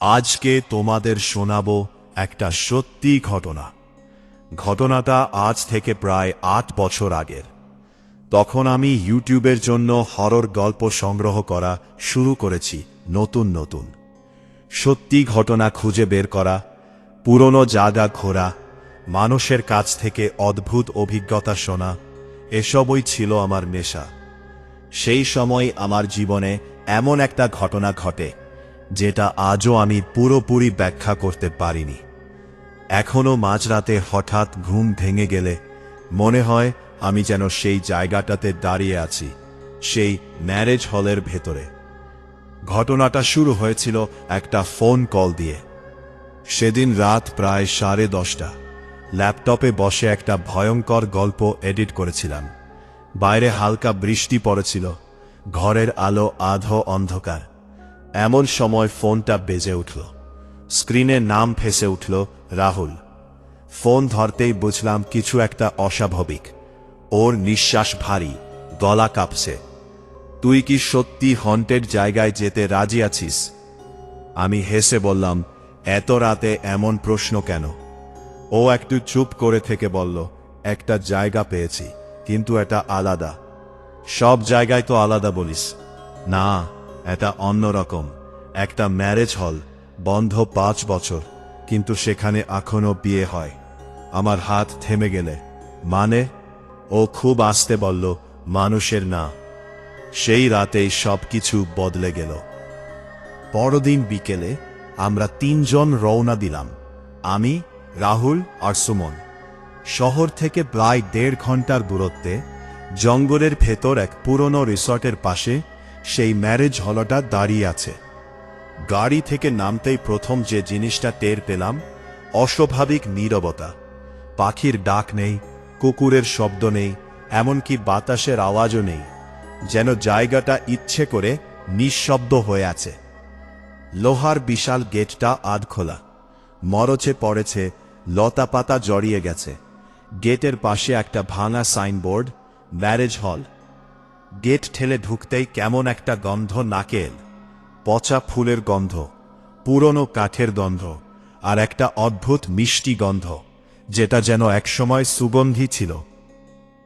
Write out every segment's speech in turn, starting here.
আজকে তোমাদের শোনাবো একটা সত্যি ঘটনা। ঘটনাটা আজ থেকে প্রায় ৮ বছর আগের। তখন আমি ইউটিউবের জন্য হরর গল্প সংগ্রহ করা শুরু করেছি। নতুন সত্যি ঘটনা খুঁজে বের করা, পুরনো জায়গা ঘোরা, মানুষের কাছ থেকে অদ্ভুত অভিজ্ঞতা শোনা, এসবই ছিল আমার নেশা। সেই সময় আমার জীবনে এমন একটা ঘটনা ঘটে যেটা আজও আমি পুরোপুরি ব্যাখ্যা করতে পারিনি। এখনো মাঝরাতে হঠাৎ ঘুম ভেঙে গেলে মনে হয় আমি যেন সেই জায়গাটাতে দাঁড়িয়ে আছি, সেই ম্যারেজ হলের ভেতরে। ঘটনাটা শুরু হয়েছিল একটা ফোন কল দিয়ে। সেদিন রাত প্রায় 10:30। ল্যাপটপে বসে একটা ভয়ঙ্কর গল্প এডিট করেছিলাম। বাইরে হালকা বৃষ্টি পড়েছিল, ঘরের আলো আধো অন্ধকার। এমন সময় ফোনটা বেজে উঠল। স্ক্রিনে নাম ভেসে উঠল রাহুল। ফোন ধরতেই বুঝলাম কিছু একটা অস্বাভাবিক। ওর নিঃশ্বাস ভারী, গলা কাঁপছে। তুই কি সত্যি হন্টেড জায়গায় যেতে রাজি আছিস? আমি হেসে বললাম, এত রাতে এমন প্রশ্ন কেন? ও একটু চুপ করে থেকে বলল, একটা জায়গা পেয়েছি, কিন্তু এটা আলাদা। সব জায়গায় তো আলাদা বলিস। না, এটা অন্যরকম। একটা ম্যারেজ হল, বন্ধ 5 বছর, কিন্তু সেখানে এখনো বিয়ে হয়। আমার হাত থেমে গেলে, মানে? ও খুব আস্তে বলল, মানুষের না। সেই রাতেই সবকিছু বদলে গেল। পরদিন বিকেলে আমরা 3 জন রওনা দিলাম। আমি, রাহুল আর সুমন। শহর থেকে প্রায় 1.5 ঘন্টার দূরত্বে, জঙ্গলের ভেতর এক পুরনো রিসর্টের পাশে সেই ম্যারেজ হলটা দাঁড়িয়ে আছে। গাড়ি থেকে নামতেই প্রথম যে জিনিসটা টের পেলাম, অস্বাভাবিক নীরবতা। পাখির ডাক নেই, কুকুরের শব্দ নেই, এমনকি বাতাসের আওয়াজও নেই। যেন জায়গাটা ইচ্ছে করে নিঃশব্দ হয়ে আছে। লোহার বিশাল গেটটা আধখোলা, মরচে পড়েছে, লতা পাতা জড়িয়ে গেছে। গেটের পাশে একটা ভাঙা সাইনবোর্ড, ম্যারেজ হল। গেট ঠেলে ঢুকতেই কেমন একটা গন্ধ নাকে এল। পচা ফুলের গন্ধ, পুরনো কাঠের গন্ধ, আর একটা অদ্ভুত মিষ্টি গন্ধ, যেটা যেন একসময় সুগন্ধি ছিল।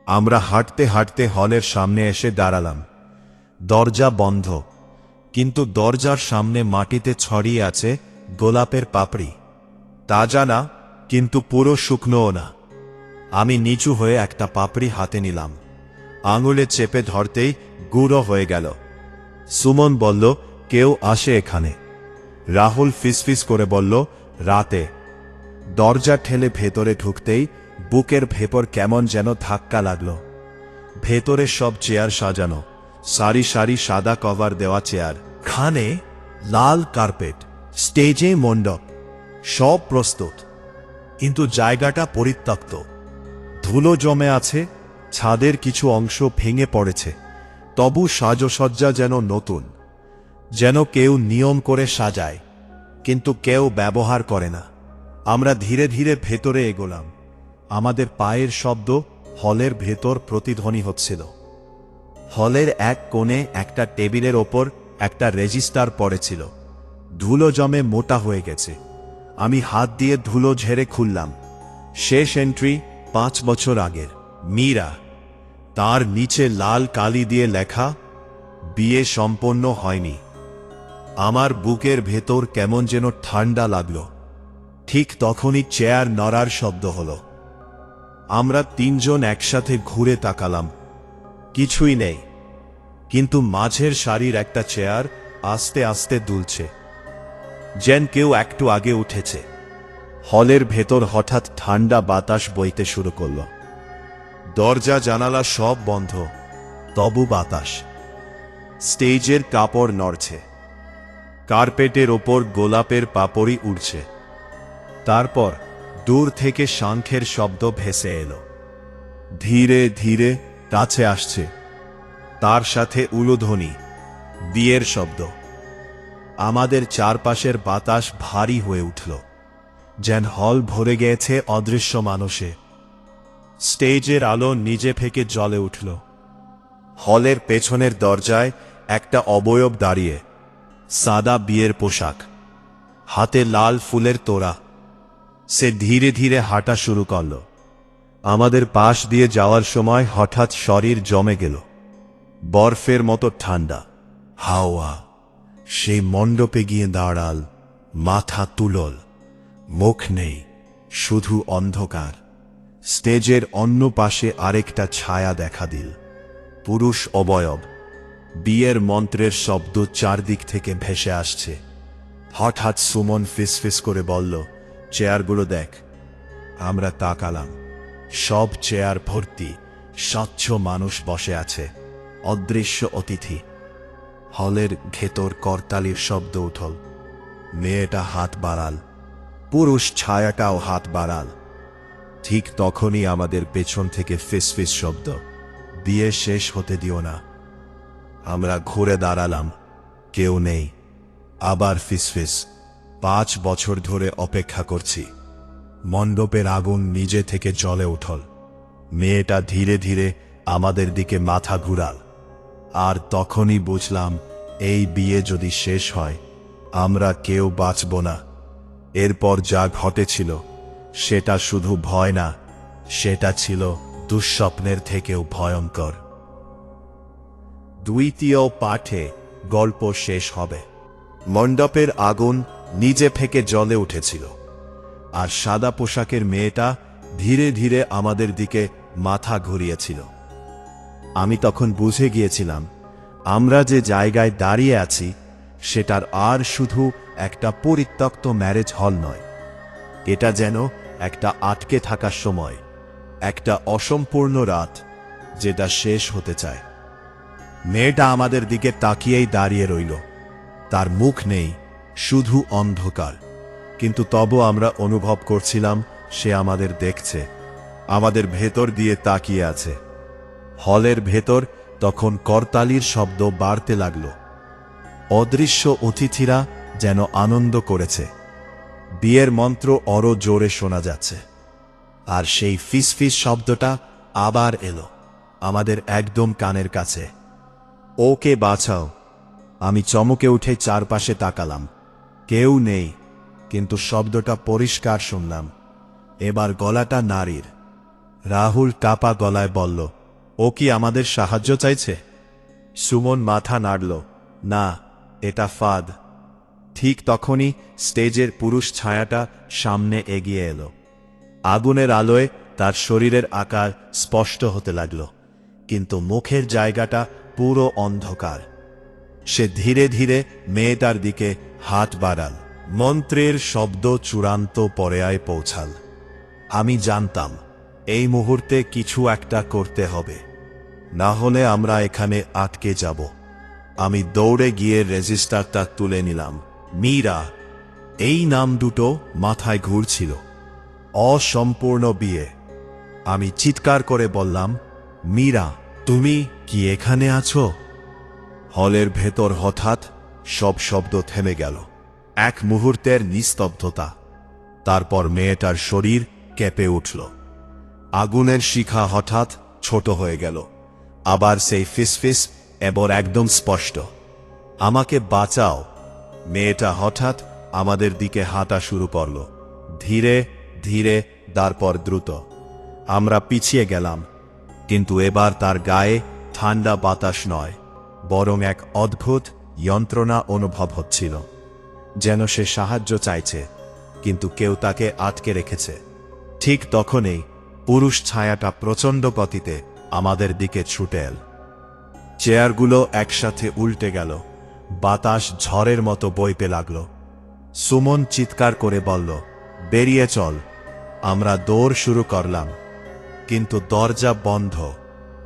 আমরা হাঁটতে হাঁটতে হলের সামনে এসে দাঁড়ালাম। দরজা বন্ধ, কিন্তু দরজার সামনে মাটিতে ছড়িয়ে আছে গোলাপের পাপড়ি। তাজা না, কিন্তু পুরো শুকনোও না। আমি নিচু হয়ে একটা পাপড়ি হাতে নিলাম। আঙুলে চেপে ধরতেই গুঁড়ো হয়ে গেল। সুমন বলল, কেউ আসে এখানে? রাহুল ফিসফিস করে বলল, রাতে। দরজা ঠেলে ভেতরে ঢুকতেই বুকের ভেতর কেমন যেন ধাক্কা লাগল। ভেতরে সব চেয়ার সাজানো, সারি সারি সাদা কভার দেওয়া চেয়ার, খানে লাল কার্পেট, স্টেজে মণ্ডপ, সব প্রস্তুত। কিন্তু জায়গাটা পরিত্যক্ত। ধুলো জমে আছে, ছাদের কিছু অংশ ভেঙে পড়েছে। তবু সাজসজ্জা যেন নতুন, যেন কেউ নিয়ম করে সাজায়, কিন্তু কেউ ব্যবহার করে না। আমরা ধীরে ধীরে ভেতরে এগোলাম। আমাদের পায়ের শব্দ হলের ভেতর প্রতিধ্বনি হচ্ছিল। হলের এক কোণে একটা টেবিলের ওপর একটা রেজিস্টার পড়েছিল। ধুলো জমে মোটা হয়ে গেছে। আমি হাত দিয়ে ধুলো ঝেড়ে খুললাম। শেষ এন্ট্রি 5 বছর আগের, মীরা। তার নিচে লাল কালি দিয়ে লেখা, বিয়ে সম্পন্ন হয়নি। আমার বুকের ভেতর কেমন যেন ঠান্ডা লাগল। ঠিক তখনই চেয়ার নড়ার শব্দ হলো। আমরা 3 জন একসাথে ঘুরে তাকালাম। কিছুই নেই, কিন্তু মাঝের সারির একটা চেয়ার আস্তে আস্তে দুলছে, যেন কেউ একটু আগে উঠেছে। হলের ভেতর হঠাৎ ঠান্ডা বাতাস বইতে শুরু করল। দরজা জানালা সব বন্ধ, তবু বাতাস। স্টেজের কাপড় নড়ছে, কার্পেটের ওপর গোলাপের পাপড়ি উড়ছে। তারপর দূর থেকে শঙ্খের শব্দ ভেসে এলো, ধীরে ধীরে কাছে আসছে। তার সাথে উলুধ্বনি, বিয়ের শব্দ। আমাদের চারপাশের বাতাস ভারী হয়ে উঠল, যেন হল ভরে গেছে অদৃশ্য মানুষে। স্টেজের আলো নিজে থেকে জ্বলে উঠল। হলের পেছনের দরজায় একটা অবয়ব দাঁড়িয়ে, সাদা বিয়ের পোশাক, হাতে লাল ফুলের তোড়া। সে ধীরে ধীরে হাঁটা শুরু করল। আমাদের পাশ দিয়ে যাওয়ার সময় হঠাৎ শরীর জমে গেল। বরফের মতো ঠান্ডা হাওয়া। সেই মণ্ডপে গিয়ে দাঁড়াল, মাথা তুলল, মুখ নেই, শুধু অন্ধকার। স্টেজের অন্য পাশে আরেকটা ছায়া দেখা দিল, পুরুষ অবয়ব। বিয়ের মন্ত্রের শব্দ চারদিক থেকে ভেসে আসছে। হঠাৎ সুমন ফিসফিস করে বলল, চেয়ারগুলো দেখ। আমরা তাকালাম। সব চেয়ার ভর্তি, স্বচ্ছ মানুষ বসে আছে, অদৃশ্য অতিথি। হলের ভেতর করতালির শব্দ উঠল। মেয়েটা হাত বাড়াল, পুরুষ ছায়াটাও হাত বাড়াল। ঠিক তখনই আমাদের পেছন থেকে ফিসফিস শব্দ, বিয়ে শেষ হতে দিও না। আমরা ঘুরে দাঁড়ালাম, কেউ নেই। আবার ফিসফিস, 5 বছর ধরে অপেক্ষা করছি। মণ্ডপের আগুন নিজে থেকে জ্বলে উঠল। মেয়েটা ধীরে ধীরে আমাদের দিকে মাথা ঘুরাল। আর তখনই বুঝলাম, এই বিয়ে যদি শেষ হয়, আমরা কেউ বাঁচব না। এরপর যা ঘটেছিল সেটা শুধু ভয় না, সেটা ছিল দুঃস্বপ্নের থেকেও ভয়ঙ্কর। দ্বিতীয় পাঠে গল্প শেষ হবে। মণ্ডপের আগুন নিজে থেকে জ্বলে উঠেছিল, আর সাদা পোশাকের মেয়েটা ধীরে ধীরে আমাদের দিকে মাথা ঘুরিয়েছিল। আমি তখন বুঝে গিয়েছিলাম, আমরা যে জায়গায় দাঁড়িয়ে আছি সেটার আর শুধু একটা পরিত্যক্ত ম্যারেজ হল নয়, এটা যেন একটা আটকে থাকার সময়, একটা অসম্পূর্ণ রাত যেটা শেষ হতে চায়। মেয়েটা আমাদের দিকে তাকিয়েই দাঁড়িয়ে রইল। তার মুখ নেই, শুধু অন্ধকার। কিন্তু তবু আমরা অনুভব করছিলাম সে আমাদের দেখছে, আমাদের ভেতর দিয়ে তাকিয়ে আছে। হলের ভেতর তখন করতালির শব্দ বাড়তে লাগল। অদৃশ্য অতিথিরা যেন আনন্দ করেছে। বিয়ের মন্ত্র আরো জোরে শোনা যাচ্ছে। আর সেই ফিসফিস শব্দটা আবার এলো, আমাদের একদম কানের কাছে। ওকে বাঁচাও। আমি চমকে উঠে চারপাশে তাকালাম। কেউ নেই, কিন্তু শব্দটা পরিষ্কার শুনলাম। এবার গলাটা নারীর। রাহুল কাপা গলায় বলল, ও কি আমাদের সাহায্য চাইছে? সুমন মাথা নাড়ল, না, এটা ফাঁদ। ঠিক তখনই স্টেজের পুরুষ ছায়াটা সামনে এগিয়ে এলো। আগুনের আলোয় তার শরীরের আকার স্পষ্ট হতে লাগল, কিন্তু মুখের জায়গাটা পুরো অন্ধকার। সে ধীরে ধীরে মেয়েটার দিকে হাত বাড়াল। মন্ত্রের শব্দ চূড়ান্ত পর্যায়ে পৌঁছাল। আমি জানতাম, এই মুহূর্তে কিছু একটা করতে হবে, না হলে আমরা এখানে আটকে যাব। আমি দৌড়ে গিয়ে রেজিস্টারটা তুলে নিলাম। মীরা, এই নাম দুটো মাথায় ঘুরছিল। অসম্পূর্ণ বিয়ে। আমি চিৎকার করে বললাম, মীরা, তুমি কি এখানে আছো? হলের ভেতর হঠাৎ সব শব্দ থেমে গেল। এক মুহূর্তের নিস্তব্ধতা। তারপর মেয়েটার শরীর কেঁপে উঠল। আগুনের শিখা হঠাৎ ছোট হয়ে গেল। আবার সেই ফিসফিস এবার একদম স্পষ্ট, আমাকে বাঁচাও। মেয়েটা হঠাৎ আমাদের দিকে হাঁটা শুরু করল, ধীরে ধীরে, তারপর দ্রুত। আমরা পিছিয়ে গেলাম, কিন্তু এবার তার গায়ে ঠান্ডা বাতাস নয়, বরং এক অদ্ভুত যন্ত্রণা অনুভব হচ্ছিল। যেন সে সাহায্য চাইছে, কিন্তু কেউ তাকে আটকে রেখেছে। ঠিক তখনই পুরুষ ছায়াটা প্রচণ্ড গতিতে আমাদের দিকে ছুটে এল। চেয়ারগুলো একসাথে উল্টে গেল। বাতাস ঝড়ের মতো বইতে লাগল। সুমন চিৎকার করে বলল, বেরিয়ে চল। আমরা দৌড় শুরু করলাম, কিন্তু দরজা বন্ধ।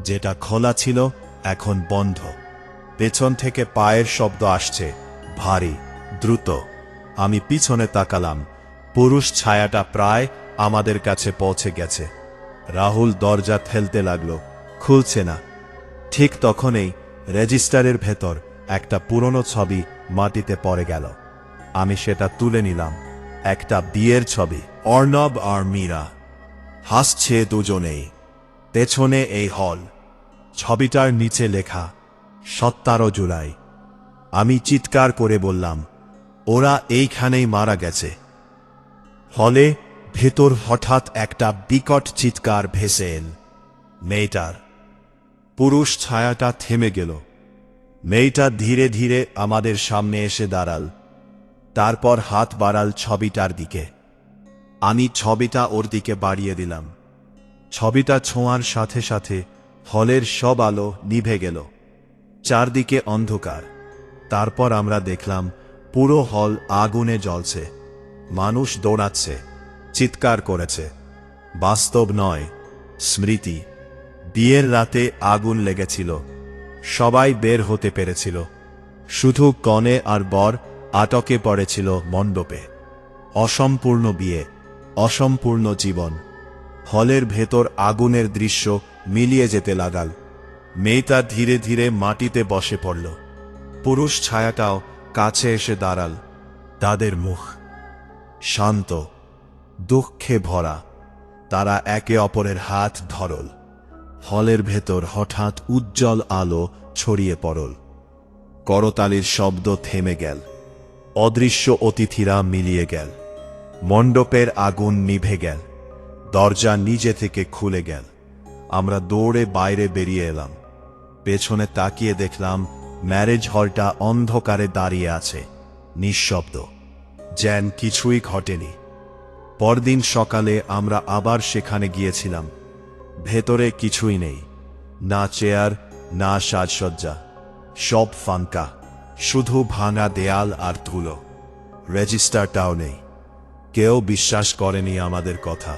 যেটা খোলা ছিল এখন বন্ধ। পেছন থেকে পায়ের শব্দ আসছে, ভারী, দ্রুত। আমি পিছনে তাকালাম। পুরুষ ছায়াটা প্রায় আমাদের কাছে পৌঁছে গেছে। রাহুল দরজা ঠেলতে লাগল, খুলছে না। ঠিক তখনই রেজিস্টারের ভেতর একটা পুরনো ছবি মাটিতে পড়ে গেল। আমি সেটা তুলে নিলাম। একটা বিয়ের ছবি, অর্ণব আর মীরা হাসছে দুজনেই। পেছনে এই হল। ছবিটার নিচে লেখা 17 জুলাই। আমি চিৎকার করে বললাম, ওরা এইখানেই মারা গেছে। হলে ভেতর হঠাৎ একটা বিকট চিৎকার ভেসে এল মেয়েটার। পুরুষ ছায়াটা থেমে গেল। মেয়েটা ধীরে ধীরে আমাদের সামনে এসে দাঁড়াল, তারপর হাত বাড়াল ছবিটার দিকে। আমি ছবিটা ওর দিকে বাড়িয়ে দিলাম। ছবিটা ছোঁয়ার সাথে সাথে হলের সব আলো নিভে গেল, চারদিকে অন্ধকার। তারপর আমরা দেখলাম পুরো হল আগুনে জ্বলছে, মানুষ দৌড়াচ্ছে, চিৎকার করেছে। বাস্তব নয়, স্মৃতি। বিয়ের রাতে আগুন লেগেছিল, সবাই বের হতে পেরেছিল, শুধু কনে আর বর আটকে পড়েছিল মণ্ডপে। অসম্পূর্ণ বিয়ে, অসম্পূর্ণ জীবন। হলের ভেতর আগুনের দৃশ্য মিলিয়ে যেতে লাগাল। মেয়েটা ধীরে ধীরে মাটিতে বসে পড়ল। পুরুষ ছায়াটাও কাছে এসে দাঁড়াল। তাদের মুখ শান্ত, দুঃখে ভরা। তারা একে অপরের হাত ধরল। হলের ভেতর হঠাৎ উজ্জ্বল আলো ছড়িয়ে পড়ল। করতালির শব্দ থেমে গেল। অদৃশ্য অতিথিরা মিলিয়ে গেল। মণ্ডপের আগুন নিভে গেল। দরজা নিজে থেকে খুলে গেল। আমরা দৌড়ে বাইরে বেরিয়ে এলাম। পেছনে তাকিয়ে দেখলাম ম্যারেজ হলটা অন্ধকারে দাঁড়িয়ে আছে, নিঃশব্দ, যেন কিছুই ঘটেনি। পরদিন সকালে আমরা আবার সেখানে গিয়েছিলাম। ভেতরে কিছুই নেই, না চেয়ার, না সাজসজ্জা, সব ফাঁকা, শুধু ভাঙা দেয়াল আর ধুলো। রেজিস্টারটাও নেই। কেউ বিশ্বাস করেনি আমাদের কথা।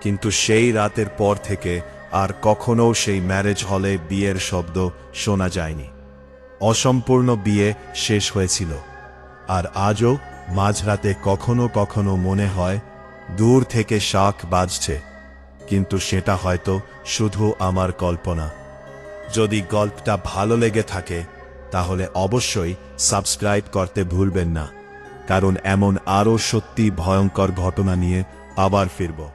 কিন্তু সেই রাতের পর থেকে আর কখনো সেই ম্যারেজ হলে বিয়ের শব্দ শোনা যায়নি। অসম্পূর্ণ বিয়ে শেষ হয়েছিল। আর আজও মাঝরাতে কখনো কখনো মনে হয় দূর থেকে শাঁখ বাজছে, কিন্তু সেটা হয়তো শুধু আমার কল্পনা। যদি গল্পটা ভালো লেগে থাকে তাহলে অবশ্যই সাবস্ক্রাইব করতে ভুলবেন না, কারণ এমন আরও সত্যি ভয়ঙ্কর ঘটনা নিয়ে আবার ফিরব।